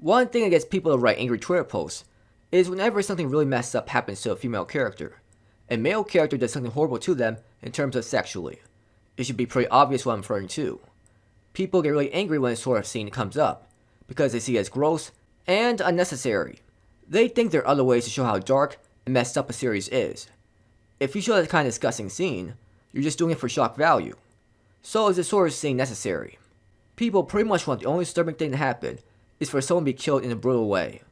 One thing that gets people to write angry Twitter posts is whenever something really messed up happens to a female character. A male character does something horrible to them in terms of sexually. It should be pretty obvious what I'm referring to. People get really angry when this sort of scene comes up, because they see it as gross and unnecessary. They think there are other ways to show how dark and messed up a series is. If you show that kind of disgusting scene, you're just doing it for shock value. So is this sort of scene necessary? People pretty much want the only disturbing thing to happen is for someone to be killed in a brutal way.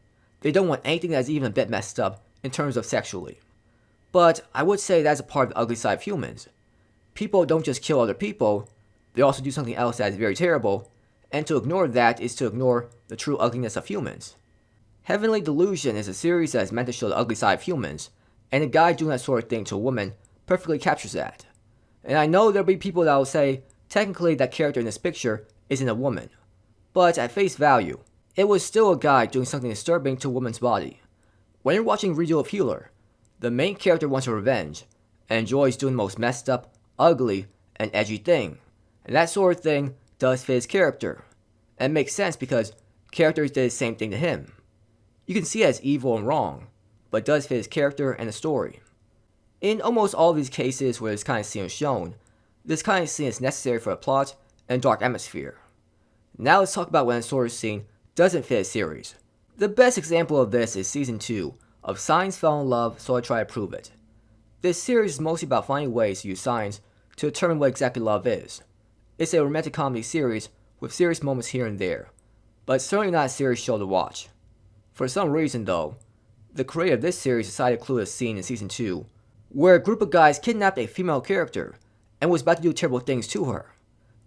They don't want anything that's even a bit messed up in terms of sexually. But I would say that's a part of the ugly side of humans. People don't just kill other people, they also do something else that is very terrible, and to ignore that is to ignore the true ugliness of humans. Heavenly Delusion is a series that is meant to show the ugly side of humans, and a guy doing that sort of thing to a woman perfectly captures that. And I know there'll be people that will say, technically that character in this picture isn't a woman. But at face value, it was still a guy doing something disturbing to a woman's body. When you're watching Redo of Healer, the main character wants revenge, and enjoys doing the most messed up, ugly, and edgy thing. And that sort of thing does fit his character. And it makes sense because characters did the same thing to him. You can see it as evil and wrong, but it does fit his character and the story. In almost all of these cases where this kind of scene is shown, this kind of scene is necessary for a plot and dark atmosphere. Now let's talk about when a sort of scene doesn't fit a series. The best example of this is Season 2 of Signs Fell in Love, So I Try to Prove It. This series is mostly about finding ways to use signs to determine what exactly love is. It's a romantic comedy series with serious moments here and there, but it's certainly not a serious show to watch. For some reason though, the creator of this series decided to include a scene in Season 2 where a group of guys kidnapped a female character and was about to do terrible things to her.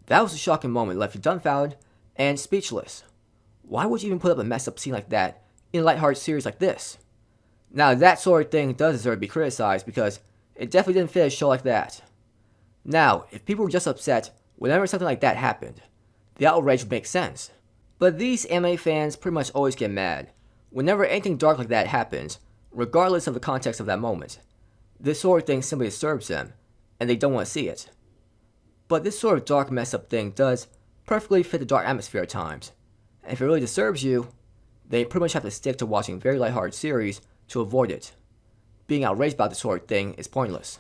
That was a shocking moment that left you dumbfounded and speechless. Why would you even put up a messed up scene like that in a lighthearted series like this? Now that sort of thing does deserve to be criticized because it definitely didn't fit a show like that. Now, if people were just upset whenever something like that happened, the outrage would make sense. But these anime fans pretty much always get mad whenever anything dark like that happens, regardless of the context of that moment. This sort of thing simply disturbs them, and they don't want to see it. But this sort of dark messed up thing does perfectly fit the dark atmosphere at times. And if it really disturbs you, then you pretty much have to stick to watching very lighthearted series to avoid it. Being outraged about this sort of thing is pointless.